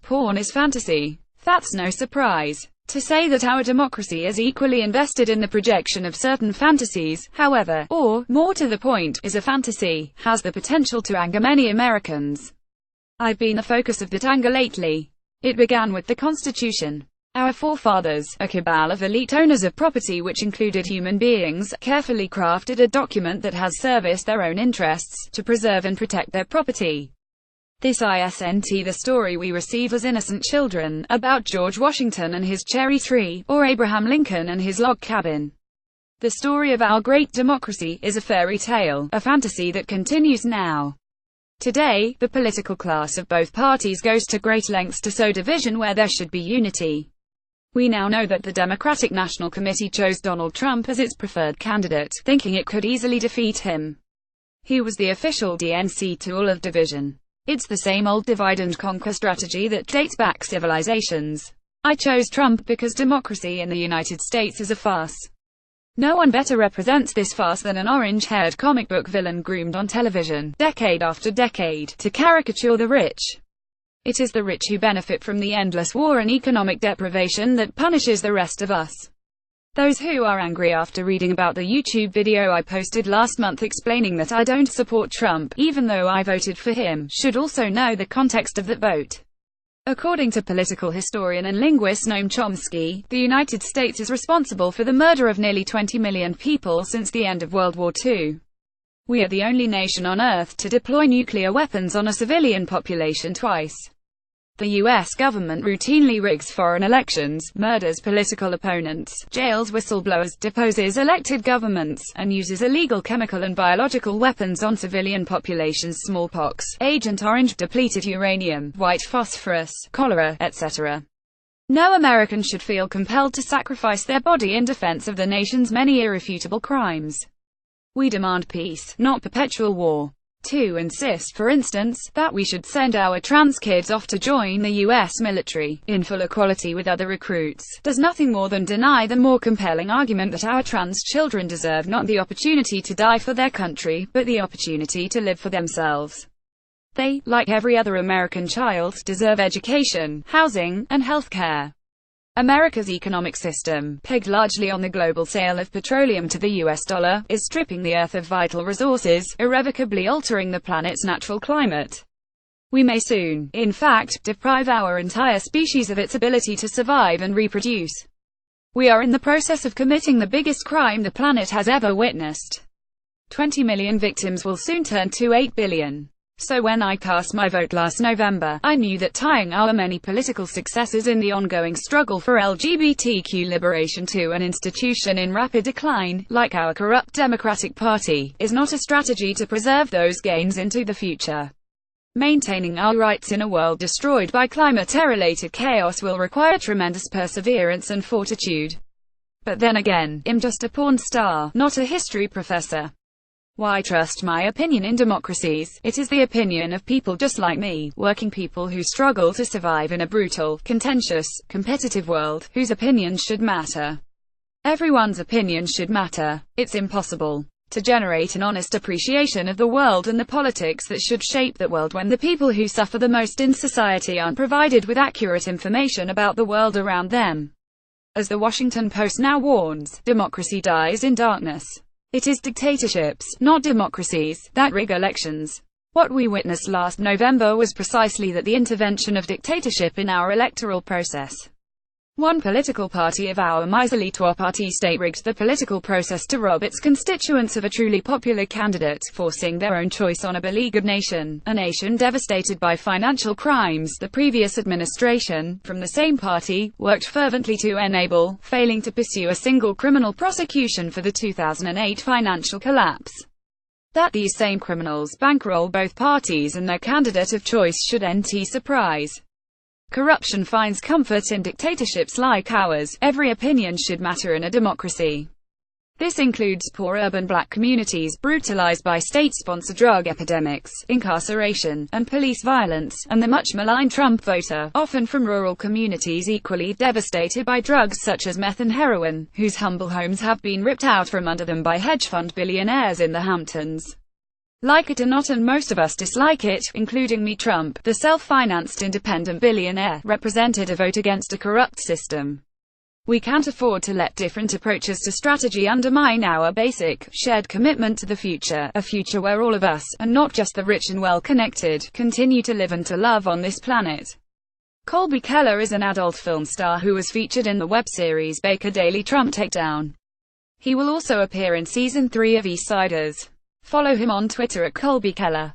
Porn is fantasy. That's no surprise. To say that our democracy is equally invested in the projection of certain fantasies, however, or, more to the point, is a fantasy, has the potential to anger many Americans. I've been the focus of that anger lately. It began with the Constitution. Our forefathers, a cabal of elite owners of property which included human beings, carefully crafted a document that has serviced their own interests, to preserve and protect their property. This isn't the story we receive as innocent children, about George Washington and his cherry tree, or Abraham Lincoln and his log cabin. The story of our great democracy is a fairy tale, a fantasy that continues now. Today, the political class of both parties goes to great lengths to sow division where there should be unity. We now know that the Democratic National Committee chose Donald Trump as its preferred candidate, thinking it could easily defeat him. He was the official DNC tool of division. It's the same old divide and conquer strategy that dates back civilizations. I chose Trump because democracy in the United States is a farce. No one better represents this farce than an orange-haired comic book villain groomed on television, decade after decade, to caricature the rich. It is the rich who benefit from the endless war and economic deprivation that punishes the rest of us. Those who are angry after reading about the YouTube video I posted last month explaining that I don't support Trump, even though I voted for him, should also know the context of that vote. According to political historian and linguist Noam Chomsky, the United States is responsible for the murder of nearly 20 million people since the end of World War II. We are the only nation on Earth to deploy nuclear weapons on a civilian population twice. The U.S. government routinely rigs foreign elections, murders political opponents, jails whistleblowers, deposes elected governments, and uses illegal chemical and biological weapons on civilian populations: smallpox, Agent Orange, depleted uranium, white phosphorus, cholera, etc. No American should feel compelled to sacrifice their body in defense of the nation's many irrefutable crimes. We demand peace, not perpetual war. To insist, for instance, that we should send our trans kids off to join the U.S. military, in full equality with other recruits, does nothing more than deny the more compelling argument that our trans children deserve not the opportunity to die for their country, but the opportunity to live for themselves. They, like every other American child, deserve education, housing, and health care. America's economic system, pegged largely on the global sale of petroleum to the US dollar, is stripping the Earth of vital resources, irrevocably altering the planet's natural climate. We may soon, in fact, deprive our entire species of its ability to survive and reproduce. We are in the process of committing the biggest crime the planet has ever witnessed. 20 million victims will soon turn to 8 billion. So when I cast my vote last November, I knew that tying our many political successes in the ongoing struggle for LGBTQ liberation to an institution in rapid decline, like our corrupt Democratic Party, is not a strategy to preserve those gains into the future. Maintaining our rights in a world destroyed by climate-related chaos will require tremendous perseverance and fortitude. But then again, I'm just a porn star, not a history professor. Why trust my opinion in democracies? It is the opinion of people just like me, working people who struggle to survive in a brutal, contentious, competitive world, whose opinions should matter. Everyone's opinion should matter. It's impossible to generate an honest appreciation of the world and the politics that should shape that world when the people who suffer the most in society aren't provided with accurate information about the world around them. As the Washington Post now warns, democracy dies in darkness. It is dictatorships, not democracies, that rig elections. What we witnessed last November was precisely that: the intervention of dictatorship in our electoral process. One political party of our miserly two-party state rigged the political process to rob its constituents of a truly popular candidate, forcing their own choice on a beleaguered nation, a nation devastated by financial crimes the previous administration, from the same party, worked fervently to enable, failing to pursue a single criminal prosecution for the 2008 financial collapse. That these same criminals bankroll both parties and their candidate of choice should not surprise. Corruption finds comfort in dictatorships like ours. Every opinion should matter in a democracy. This includes poor urban black communities brutalized by state-sponsored drug epidemics, incarceration, and police violence, and the much-maligned Trump voter, often from rural communities equally devastated by drugs such as meth and heroin, whose humble homes have been ripped out from under them by hedge fund billionaires in the Hamptons. Like it or not, and most of us dislike it, including me, Trump, the self-financed independent billionaire, represented a vote against a corrupt system. We can't afford to let different approaches to strategy undermine our basic, shared commitment to the future, a future where all of us, and not just the rich and well-connected, continue to live and to love on this planet. Colby Keller is an adult film star who was featured in the web series Baker Daily Trump Takedown. He will also appear in Season 3 of East Siders. Follow him on Twitter at Colby Keller.